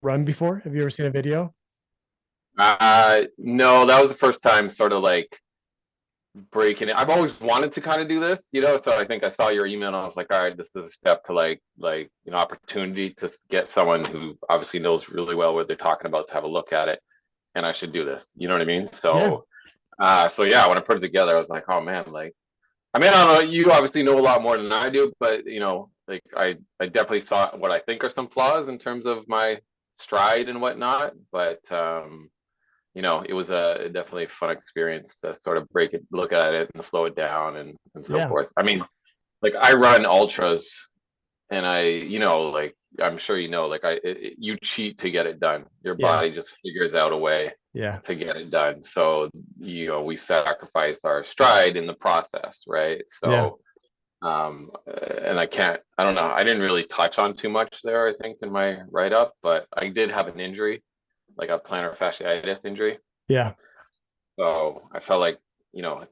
run before? Have you ever seen a video? No, that was the first time sort of like breaking it. I've always wanted to kind of do this, so I think I saw your email and I was like, all right, this is a step to opportunity to get someone who obviously knows really well what they're talking about to have a look at it, and I should do this. You know what I mean? Yeah. So yeah, when I put it together, I was like, oh man, like, I mean, I don't know, you obviously know a lot more than I do, but like I definitely saw what I think are some flaws in terms of my stride and whatnot, but it was a definitely fun experience to sort of break it, look at it, and slow it down, and so Yeah. forth. I mean, like I run ultras, and like I'm sure like you cheat to get it done. Your Yeah. body just figures out a way Yeah. to get it done. So we sacrifice our stride in the process, right? Yeah. So and I don't know, I didn't really touch on too much there, I think, in my write up, but I did have an injury, like a plantar fasciitis injury. Yeah. So I felt like,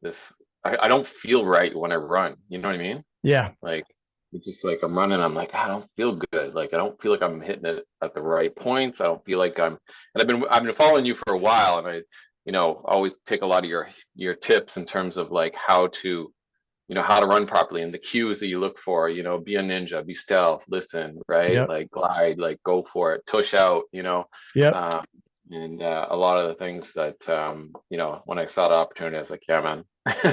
this, I don't feel right when I run. You know what I mean? Yeah. Like, it's just like I'm running, I'm like, I don't feel good. Like, I don't feel like I'm hitting it at the right points. I don't feel like and I've been following you for a while, and I, always take a lot of your tips in terms of like how to run properly and the cues that you look for, be a ninja, be stealth, listen, right? Yep. Like glide, like go for it, tush out, Yep. um, and a lot of the things that, when I saw the opportunity, I was like, yeah, man.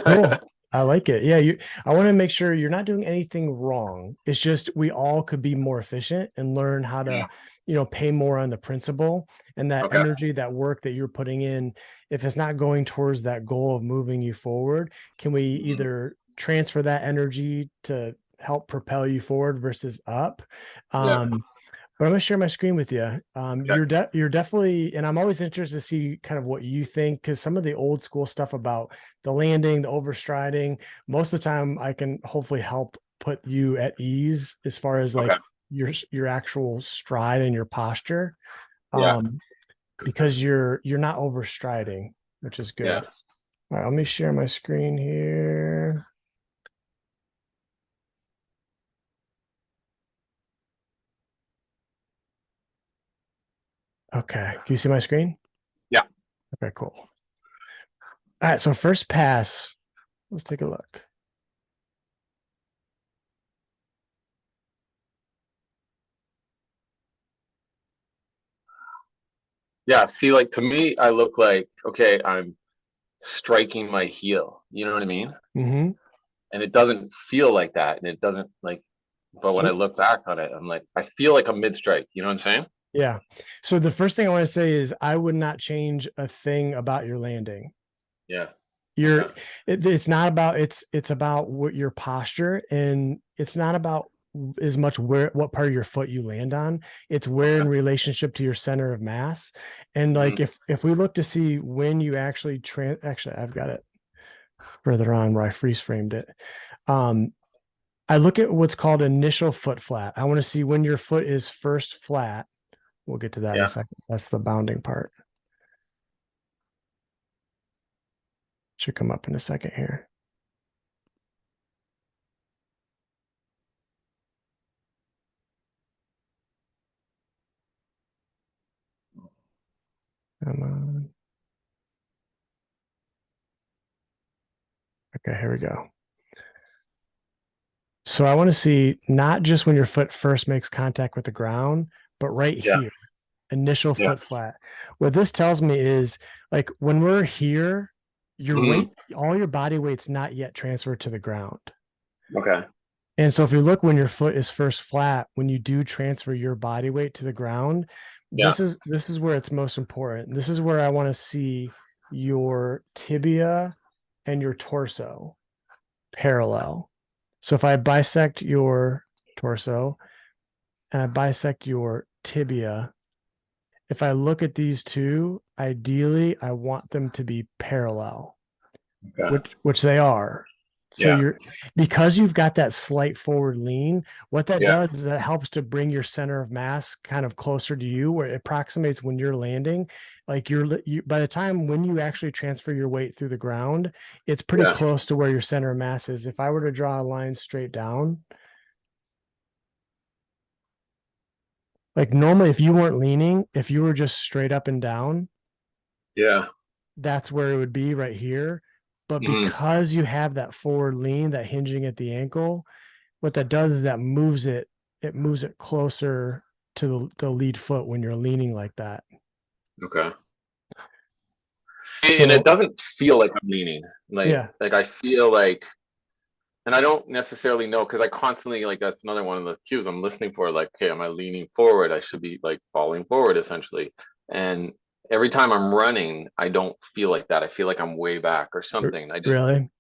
Cool. I like it. Yeah, I want to make sure you're not doing anything wrong. It's just we all could be more efficient and learn how to, Yeah. pay more on the principle and that Okay. energy, that work that you're putting in. If it's not going towards that goal of moving you forward, can we Mhm. either transfer that energy to help propel you forward versus up? Yeah. But I'm gonna share my screen with you. Okay. You're definitely, and I'm always interested to see kind of what you think, because some of the old school stuff about the landing, the overstriding, most of the time I can hopefully help put you at ease as far as like Okay. your actual stride and your posture, Yeah. um, because you're not overstriding, which is Yeah. good. All right, let me share my screen here. Okay, can you see my screen? Yeah. Okay, cool. All right, so first pass, let's take a look. Yeah. See, like to me, I look like, okay, I'm striking my heel. You know what I mean? Mm-hmm. And it doesn't feel like that. And it doesn't like, but when I So look back on it, I'm like, I feel like I'm mid strike. You know what I'm saying? yeah. So the first thing I want to say is I would not change a thing about your landing. Yeah. You're Okay. it's not about it's about what your posture, and it's not about as much where what part of your foot you land on. It's where Okay. in relationship to your center of mass. And like Hmm. if we look to see when you actually actually I've got it further on where I freeze framed it. Um I look at what's called initial foot flat. I want to see when your foot is first flat. We'll get to that in a Yeah. second. That's the bounding part. Should come up in a second here. Come on. Okay, here we go. So I want to see not just when your foot first makes contact with the ground, but right Yeah. here, initial Yeah. foot flat. What this tells me is like when we're here, your weight, Hmm. all your body weight's not yet transferred to the ground. Okay. And so if you look when your foot is first flat, when you do transfer your body weight to the ground, Yeah. this is where it's most important. This is where I want to see your tibia and your torso parallel. So if I bisect your torso and I bisect your tibia, if I look at these two, ideally I want them to be parallel, Okay. which they are. So Yeah. you're because you've got that slight forward lean, what that Yeah. does is that helps to bring your center of mass kind of closer to you where it approximates when you're landing. Like by the time when you actually transfer your weight through the ground, it's pretty Yeah. close to where your center of mass is. If I were to draw a line straight down, Like normally, if you weren't leaning, if you were just straight up and down, Yeah. that's where it would be right here. But Hmm. because you have that forward lean, that hinging at the ankle, what that does is that it moves it closer to the lead foot when you're leaning like that. Okay. And it So doesn't feel like I'm leaning. yeah, Like I feel like, and I don't necessarily know because I constantly like that's another one of the cues I'm listening for. Like, okay, am I leaning forward? I should be like falling forward essentially. And every time I'm running, I don't feel like that. I feel like I'm way back or something. I just, really.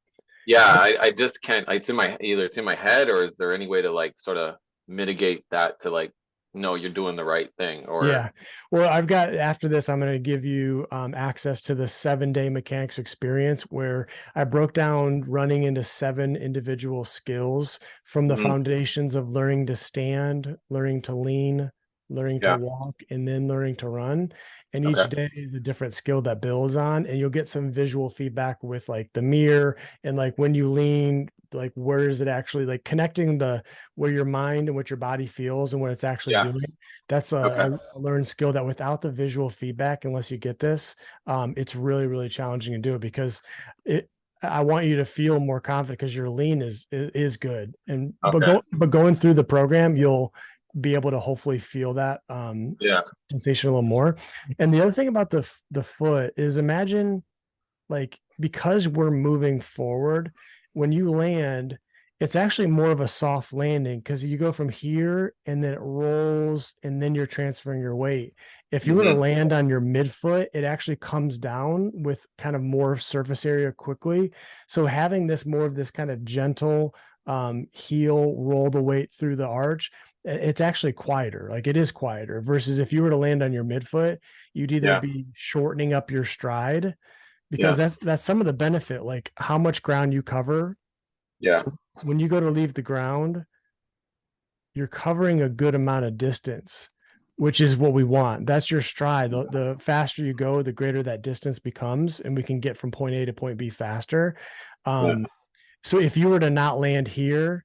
yeah, I just can't. It's in my either it's in my head or is there any way to like sort of mitigate that to like, no, you're doing the right thing or Yeah. Well, I've got after this, I'm going to give you access to the 7-day mechanics experience where I broke down running into 7 individual skills from the mhm, foundations of learning to stand, learning to lean, learning to yeah, walk, and then learning to run. And each okay, day is a different skill that builds on, and you'll get some visual feedback with like the mirror and like when you lean, like where is it actually like connecting the where your mind and what your body feels and what it's actually yeah, doing. That's okay, a learned skill that without the visual feedback, unless you get this, it's really, really challenging to do it because it, I want you to feel more confident because your lean is good. And okay, but going through the program, you'll be able to hopefully feel that yeah, sensation a little more. And the other thing about the foot is imagine like because we're moving forward, when you land, it's actually more of a soft landing because you go from here and then it rolls and then you're transferring your weight. If you were to hmm, land on your midfoot, it actually comes down with kind of more surface area quickly. So having this more of this kind of gentle heel roll the weight through the arch, it's actually quieter. Like it is quieter versus if you were to land on your midfoot, you'd either yeah, be shortening up your stride because yeah, that's some of the benefit, like how much ground you cover. yeah, So when you go to leave the ground, you're covering a good amount of distance, which is what we want. That's your stride. The faster you go, the greater that distance becomes, and we can get from point A to point B faster. yeah, Um, so if you were to not land here,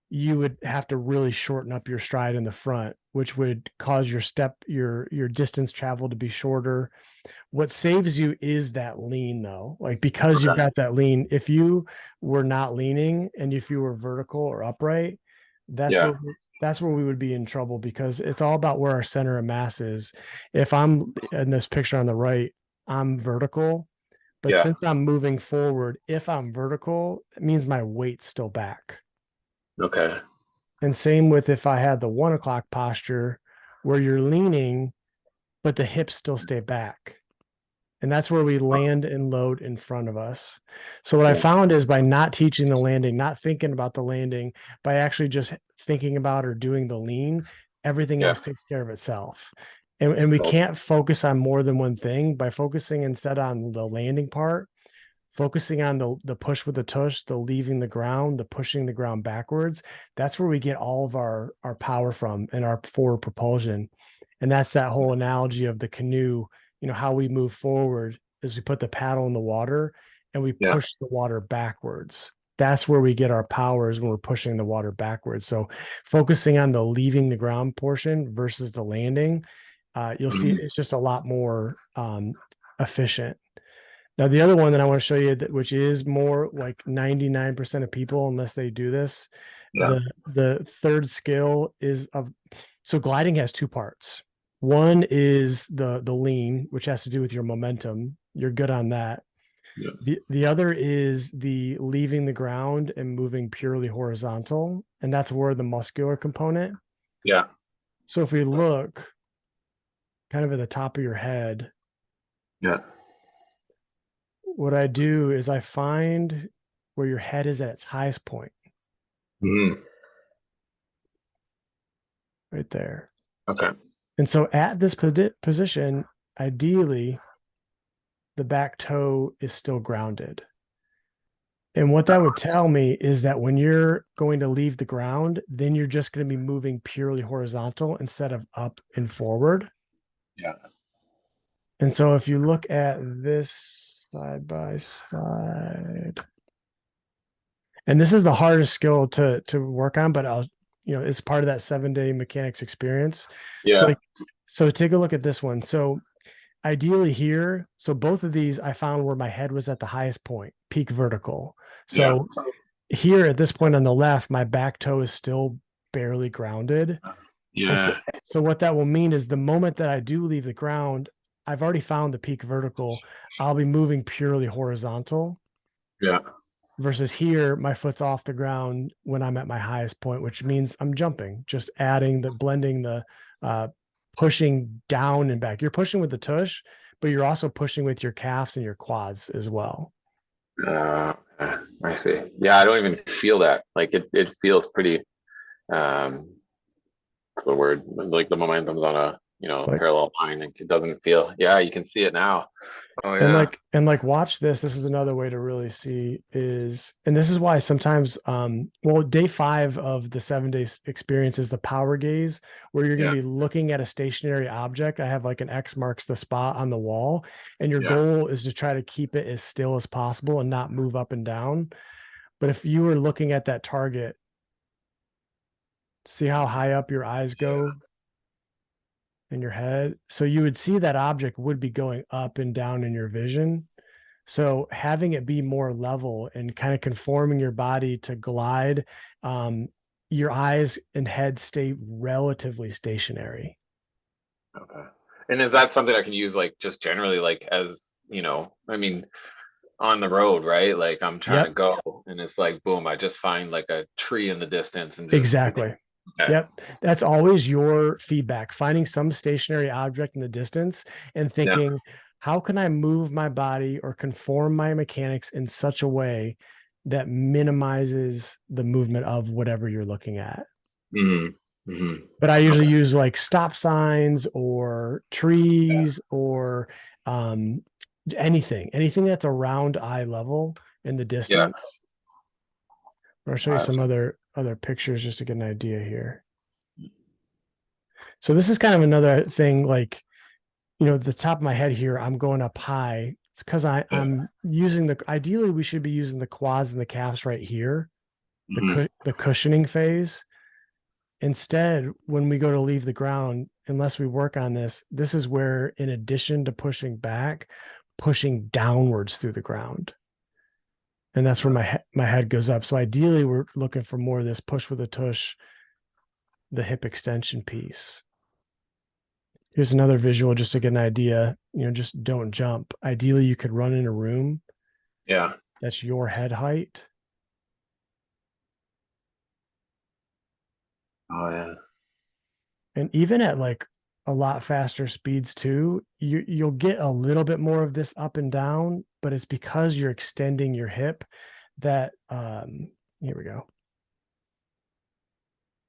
you would have to really shorten up your stride in the front, which would cause your distance travel to be shorter. What saves you is that lean though. Like because you've okay, got that lean, if you were not leaning and if you were vertical or upright, that's yeah, where that's where we would be in trouble because it's all about where our center of mass is. If I'm in this picture on the right, I'm vertical, but yeah, since I'm moving forward, if I'm vertical, it means my weight's still back. okay, And same with if I had the 1 o'clock posture where you're leaning, but the hips still stay back. And that's where we land and load in front of us. So what I yeah, found is by not teaching the landing, not thinking about the landing, by actually just thinking about or doing the lean, everything yeah, else takes care of itself. And we cool, can't focus on more than one thing by focusing instead on the landing part, focusing on the push with the tush, the leaving the ground, the pushing the ground backwards. That's where we get all of our power from and our forward propulsion. And that's that whole analogy of the canoe, how we move forward is we put the paddle in the water and we yeah, push the water backwards. That's where we get our powers when we're pushing the water backwards. So focusing on the leaving the ground portion versus the landing, you'll see mhm, it's just a lot more efficient. Now, the other one that I want to show you that which is more like 99% of people, unless they do this, yeah, the third skill is of so gliding has 2 parts. One is the lean, which has to do with your momentum. You're good on that. yeah, The other is the leaving the ground and moving purely horizontal, and that's where the muscular component. yeah, So if we look kind of at the top of your head, yeah, what I do is I find where your head is at its highest point, mhm, right there. okay, And so at this position, ideally, the back toe is still grounded. And what that would tell me is that when you're going to leave the ground, then you're just going to be moving purely horizontal instead of up and forward. yeah, And so if you look at this side by side, and this is the hardest skill to work on, but it's part of that 7-day mechanics experience. So Yeah. like, so take a look at this one. So ideally here, so both of these I found where my head was at the highest point, peak vertical. Yeah. So here at this point on the left, my back toe is still barely grounded. And so, Yeah. so what that will mean is the moment that I do leave the ground, I've already found the peak vertical. I'll be moving purely horizontal Yeah. versus here, my foot's off the ground when I'm at my highest point, which means I'm jumping, just adding the blending the uh, pushing down and back. You're pushing with the tush, but you're also pushing with your calves and your quads as well. Uh, I see. Yeah, I don't even feel that. Like it feels pretty, what's the word, like the momentum's on a, Like parallel line. Like it doesn't feel, yeah, you can see it now. Oh and yeah. like watch this. This is another way to really see is, and this is why sometimes well, day 5 of the 7 day experience is the power gaze, where you're going Yeah. to be looking at a stationary object. I have like an X marks the spot on the wall, and your Yeah. goal is to try to keep it as still as possible and not move up and down. But if you were looking at that target, see how high up your eyes go in your head. So you would see that object would be going up and down in your vision. So having it be more level and kind of conforming your body to glide, your eyes and head stay relatively stationary. Okay. And is that something I can use like just generally like as, I mean, on the road, right? Like I'm trying to Yep, go and it's like boom, I just find like a tree in the distance and just exactly. okay. Yep. That's always your feedback, finding some stationary object in the distance and Yeah. thinking, how can I move my body or conform my mechanics in such a way that minimizes the movement of whatever you're looking at? Hmm. Hmm. But I usually Okay. use like stop signs or trees or um, anything that's around eye level in the Yeah. distance. I'll show you Uh, some other pictures just to get an idea here. So this is kind of another thing, like, the top of my head here, I'm going up high. It's because yeah. I'm using ideally we should be using the quads and the calves right here, Hmm. the cushioning phase. Instead, when we go to leave the ground, unless we work on this, this is where, in addition to pushing back, pushing downwards through the ground. And that's where my head goes up. So ideally, we're looking for more of this push with a tush, the hip extension piece. Here's another visual just to get an idea. Just don't jump. Ideally, you could run in a room Yeah. that's your head height. Oh yeah. And even at like a lot faster speeds too, you'll get a little bit more of this up and down, but it's because you're extending your hip that here we go.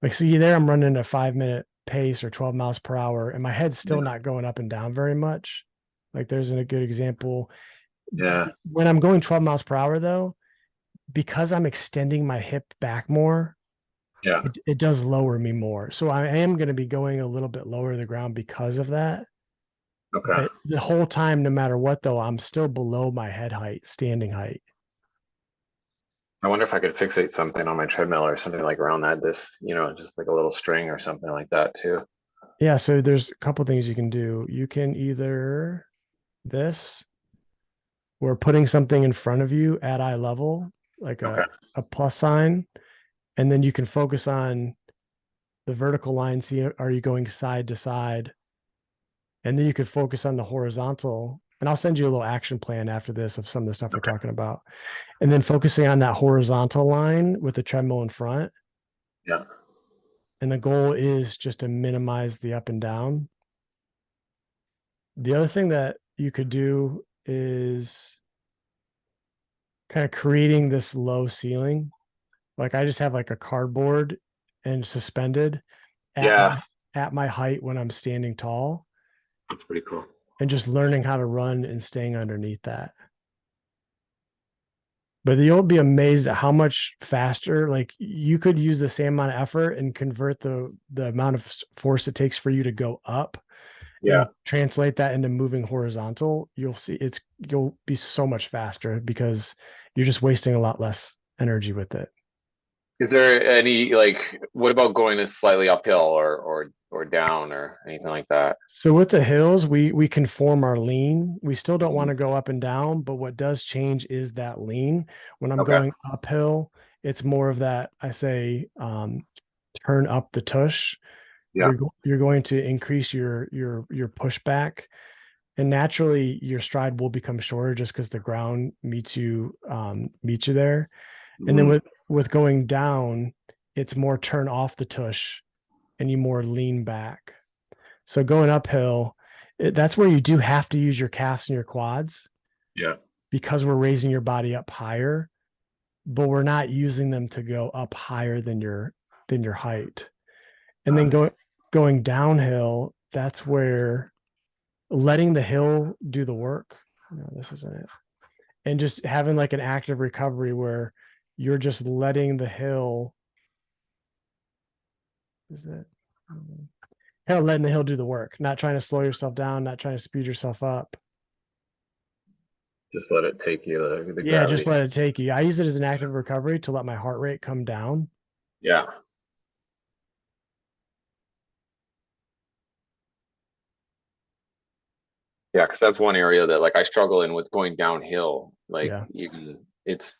Like see there, I'm running a 5-minute pace or 12 miles per hour, and my head's still Yeah. not going up and down very much. Like there's a good example. Yeah. When I'm going 12 miles per hour though, because I'm extending my hip back more, Yeah. it does lower me more. So I am going to be going a little bit lower to the ground because of that. Okay. But the whole time, no matter what, though, I'm still below my head height, standing height. I wonder if I could fixate something on my treadmill or something like around that, just like a little string or something like that too. Yeah. So there's a couple things you can do. You can either this or putting something in front of you at eye level, like Okay. a plus sign, and then you can focus on the vertical line. See, are you going side to side? And then you could focus on the horizontal. And I'll send you a little action plan after this of some of the stuff we're Okay. talking about. And then focusing on that horizontal line with the treadmill in front. Yeah. And the goal is just to minimize the up and down. The other thing that you could do is kind of creating this low ceiling. Like I just have like a cardboard and suspended at Yeah. my height when I'm standing tall, That's pretty cool. and just learning how to run and staying underneath that. But you'll be amazed at how much faster, like you could use the same amount of effort and convert the amount of force it takes for you to go up Yeah. and translate that into moving horizontal. You'll see you'll be so much faster because you're just wasting a lot less energy with it. Is there any like what about going to slightly uphill or down or anything like that? So with the hills, we conform our lean. We still don't want Mhm. to go up and down, but what does change is that lean. When I'm Okay. going uphill, it's more of that, I say, turn up the tush. Yeah. You're going to increase your pushback, and naturally your stride will become shorter just because the ground meets you there. And then Mhm. with going down, it's more turn off the tush and you more lean back. So going uphill, that's where you do have to use your calves and your quads Yeah. because we're raising your body up higher, but we're not using them to go up higher than your height. And then Got it. going downhill, that's where letting the hill do the work. No, this isn't it. And just having like an active recovery where you're just letting the hill, is it? Kind of letting the hill do the work, not trying to slow yourself down, not trying to speed yourself up. Just let it take you the Yeah, just gravity. let it take you. I use it as an active recovery to let my heart rate come down. Yeah. Yeah, because that's one area that like I struggle in with going downhill. Like Yeah. even it's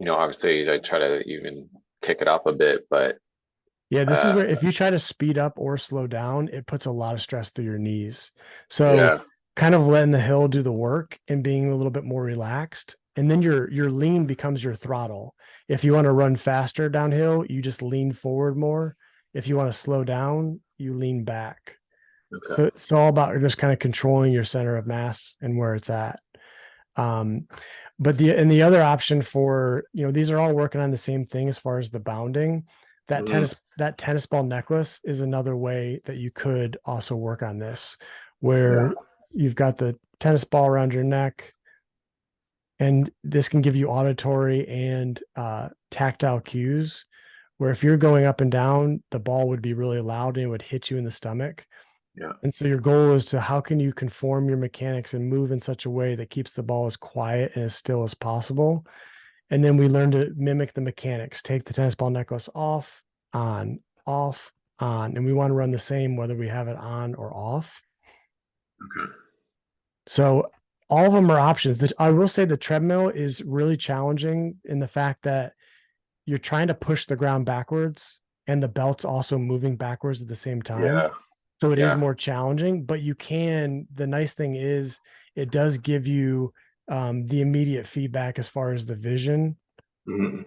obviously I try to even kick it up a bit, but Yeah, this is uh where if you try to speed up or slow down, it puts a lot of stress through your knees. So yeah. kind of letting the hill do the work and being a little bit more relaxed. And then your lean becomes your throttle. If you want to run faster downhill, you just lean forward more. If you want to slow down, you lean back. Okay. So it's all about just kind of controlling your center of mass and where it's at. Um, but the other option for, these are all working on the same thing as far as the bounding. Hmm. That tennis ball necklace is another way that you could also work on this, Yeah. where you've got the tennis ball around your neck, and this can give you auditory and tactile cues. Where if you're going up and down, the ball would be really loud and it would hit you in the stomach. Yeah. And so your goal is to how can you conform your mechanics and move in such a way that keeps the ball as quiet and as still as possible. And then we learn to mimic the mechanics, take the tennis ball necklace off, on. And we want to run the same whether we have it on or off. Okay. So all of them are options. I will say the treadmill is really challenging in the fact that you're trying to push the ground backwards and the belt's also moving backwards at the same time. Yeah. So it is Yeah. more challenging, but the nice thing is it does give you the immediate feedback as far as the vision. Hmm.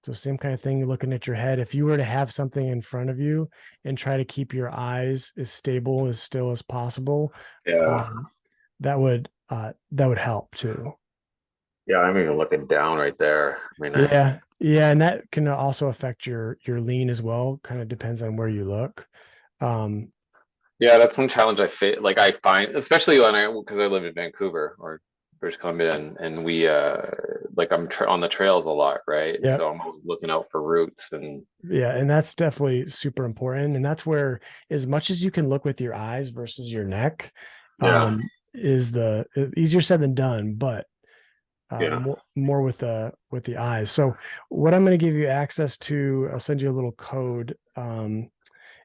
So same kind of thing, looking at your head. If you were to have something in front of you and try to keep your eyes as stable, as still as possible, Yeah. um, that would help too. Yeah. I'm even looking down right there. I mean, Yeah. Yeah. And that can also affect your lean as well. Kind of depends on where you look. Um, yeah, that's one challenge like I find, especially because I live in Vancouver or British Columbia, and we like on the trails a lot, right? And yeah. so I'm always looking out for routes and Yeah, and that's definitely super important. And that's where, as much as you can look with your eyes versus your neck, yeah, is the easier said than done, but yeah. more with the eyes. So what I'm going to give you access to, I'll send you a little code.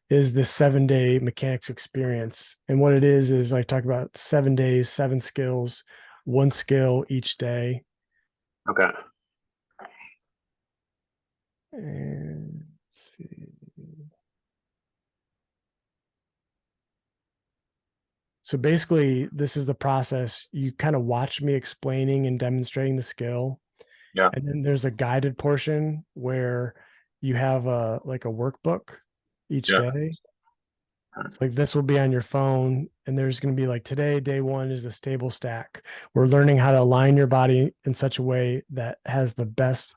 Is this 7 day mechanics experience, and what it is I talk about 7 days, 7 skills, one skill each day. Okay. And let's see. So basically, this is the process. You kind of watch me explaining and demonstrating the skill. Yeah. And then there's a guided portion where you have a workbook each Yeah. day. It's like this will be on your phone, and there's going to be like today, day one is a stable stack. We're learning how to align your body in such a way that has the best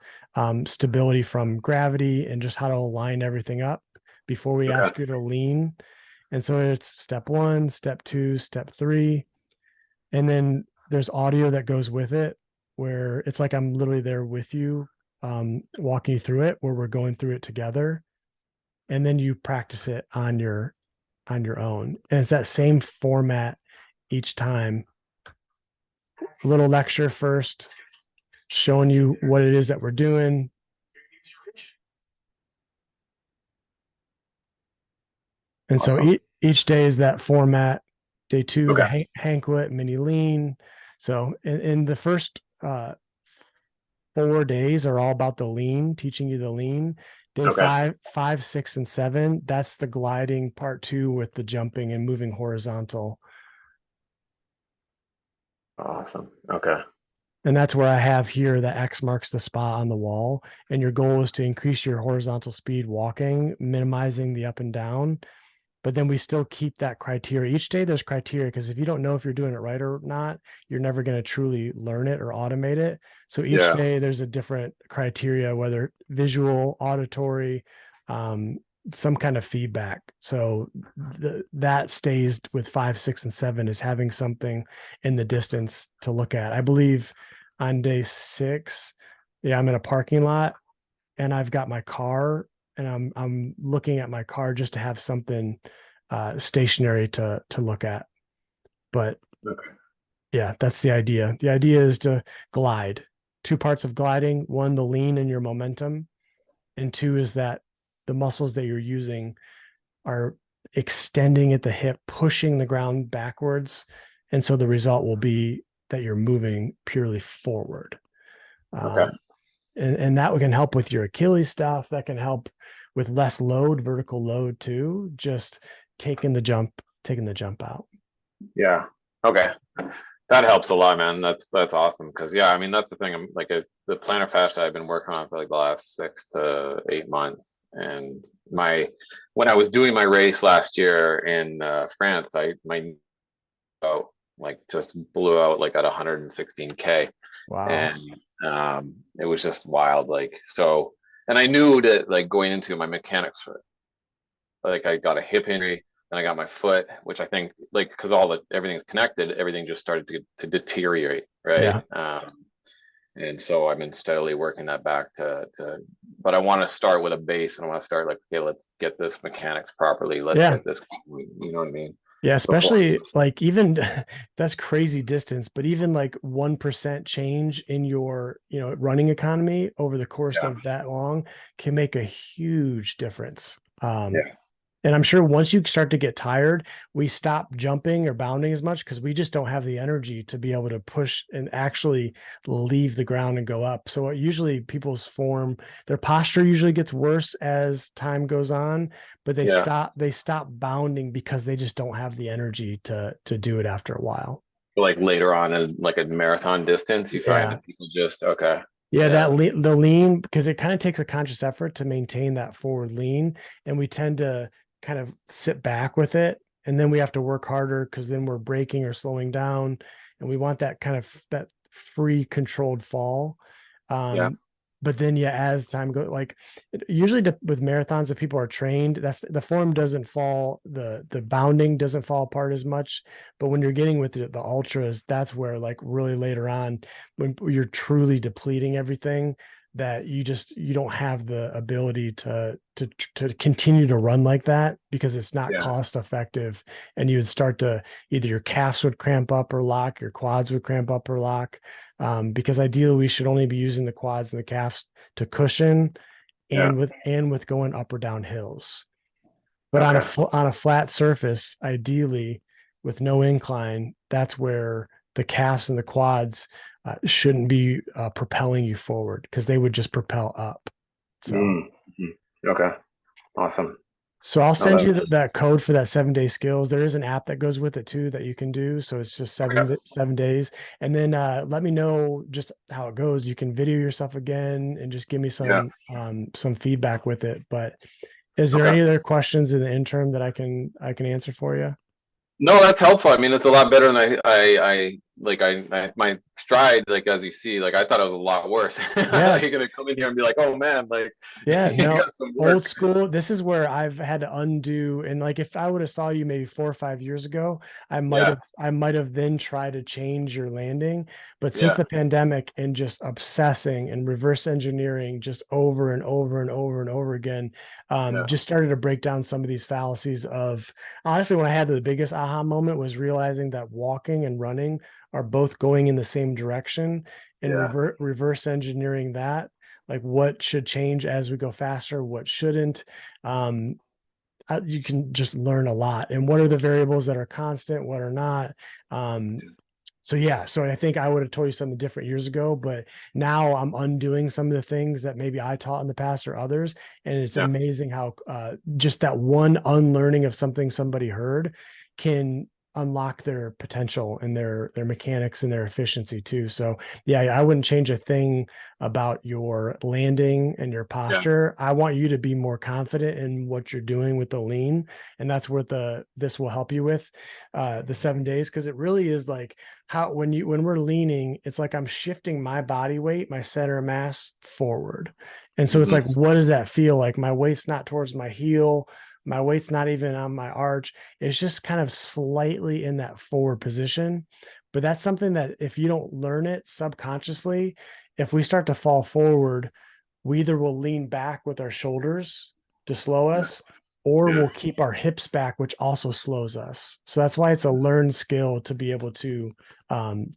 stability from gravity and just how to align everything up before we Okay. ask you to lean. And so it's step one, step two, step three. And then there's audio that goes with it where it's like I'm literally there with you, walking you through it, where we're going through it together. And then you practice it on your own. And it's that same format each time. A little lecture first, showing you what it is that we're doing. And so Awesome. each day is that format. Day two, the Okay. Hanklet mini lean. So in the first 4 days are all about the lean, teaching you the lean. Day Okay. five, 6, and 7, that's the gliding part 2 with the jumping and moving horizontal. Awesome. Okay. And that's where I have here that X marks the spot on the wall. And your goal is to increase your horizontal speed walking, minimizing the up and down. But then we still keep that criteria. Each day there's criteria, because if you don't know if you're doing it right or not, you're never going to truly learn it or automate it. So each Yeah. day there's a different criteria, whether visual, auditory, um, some kind of feedback. So that stays with 5, 6, and 7, is having something in the distance to look at. I believe on day 6, yeah, I'm in a parking lot and I've got my car, and I'm looking at my car just to have something stationary to look at. But Okay. yeah, that's the idea. The idea is to glide. 2 parts of gliding: one, the lean and your momentum, and 2 is that the muscles that you're using are extending at the hip, pushing the ground backwards, and so the result will be that you're moving purely forward. Okay. Um, and that can help with your Achilles stuff. That can help with less load, vertical load too. Just taking the jump out. Yeah. Okay. That helps a lot, man. That's awesome. Because yeah, I mean that's the thing. I'm like the plantar fascia I've been working on for like the last 6 to 8 months. And my when I was doing my race last year in France, I my oh, like just blew out like at 116K, Wow. and it was just wild. Like so, and I knew that like going into my mechanics like I got a hip injury and I got my foot, which I think like because all the everything's connected, everything just started to deteriorate, right? Yeah. And so I've been steadily working that back but I want to start with a base and I want to start like, okay, let's get this mechanics properly. Let's Yeah. get this, you know what I mean? Yeah. Before, Especially like even that's crazy distance, but even like 1% change in your, running economy over the course yeah, of that long can make a huge difference. yeah, And I'm sure once you start to get tired, we stop jumping or bounding as much because we just don't have the energy to be able to push and actually leave the ground and go up. So usually people's their posture usually gets worse as time goes on, but yeah. they stop bounding because they just don't have the energy to do it after a while. Like later on in like a marathon distance, you find Yeah. that people just okay, Yeah, yeah, the lean, because it kind of takes a conscious effort to maintain that forward lean, and we tend to kind of sit back with it, and then we have to work harder because then we're braking or slowing down, and we want that kind of that free controlled fall. yeah, Um, but then yeah, as time goes, like usually with marathons, if people are trained, that's the form doesn't fall, the bounding doesn't fall apart as much. But when you're getting with the ultras, that's where like really later on when you're truly depleting everything, that you don't have the ability to continue to run like that because it's not yeah, cost effective. And you would start to either your calves would cramp up or lock, your quads would cramp up or lock, because ideally we should only be using the quads and the calves to cushion yeah. and with going up or down hills. But Okay. on a flat surface, ideally with no incline, that's where the calves and the quads shouldn't be propelling you forward, because they would just propel up. So, Mm, mhm. Okay. Awesome. so I'll No, send you that's that code for that 7 day skills. There is an app that goes with it too that you can do. So it's just okay. 7 days, and then let me know just how it goes. You can video yourself again and just give me Yeah. some feedback with it. But is there Okay. any other questions in the interim that I can answer for you? No, that's helpful. I mean, it's a lot better than I like my stride, like as you see, like I thought it was a lot worse. Yeah. You're gonna come in here and be like, oh man, like Yeah, you no, got some old work. school. This is where I've had to undo. And like if I would have saw you maybe 4 or 5 years ago, Yeah, I might have then tried to change your landing. But since yeah, the pandemic and just obsessing and reverse engineering just over and over and over and over again, yeah, just started to break down some of these fallacies of honestly, when I had the biggest aha moment was realizing that walking and running are both going in the same direction and yeah, reverse engineering that like what should change as we go faster, what shouldn't. Um, you can just learn a lot. And what are the variables that are constant, what are not? Um, so yeah, so I think I would have told you something different years ago, but now I'm undoing some of the things that maybe I taught in the past or others, and it's yeah, amazing how just that one unlearning of something somebody heard can unlock their potential and their mechanics and their efficiency too. So yeah, I wouldn't change a thing about your landing and your yeah, posture. I want you to be more confident in what you're doing with the lean, and that's what the this will help you with the 7 days because it really is like how when we're leaning, it's like I'm shifting my body weight, my center of mass forward. And so it's hmm, like, what does that feel like? My weight's not towards my heel, my weight's not even on my arch. It's just kind of slightly in that forward position. But that's something that if you don't learn it subconsciously, if we start to fall forward, we either will lean back with our shoulders to slow yeah, us, or yeah, we'll keep our hips back, which also slows us. So that's why it's a learned skill to be able to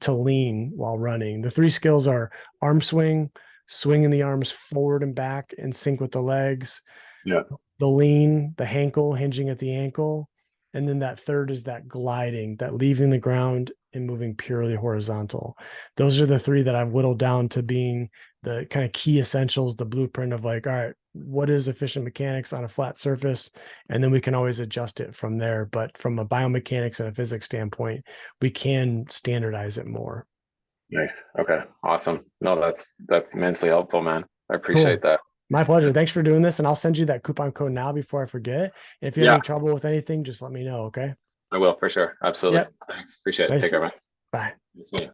lean while running. The three skills are arm swing, swinging the arms forward and back in sync with the legs, yeah, the lean, the hankle, hinging at the ankle. And then that third is that gliding, that leaving the ground and moving purely horizontal. Those are the three that I've whittled down to being the kind of key essentials, the blueprint of like, all right, what is efficient mechanics on a flat surface? And then we can always adjust it from there. But from a biomechanics and a physics standpoint, we can standardize it more. nice. Okay, awesome. No, that's immensely helpful, man. I appreciate Cool. that. My pleasure. Thanks for doing this. And I'll send you that coupon code now before I forget. And if you have Yeah, any trouble with anything, just let me know. Okay. I will for sure. Absolutely. Yep. Thanks. Appreciate it. Take Nice. care, man. Bye. Nice meeting you.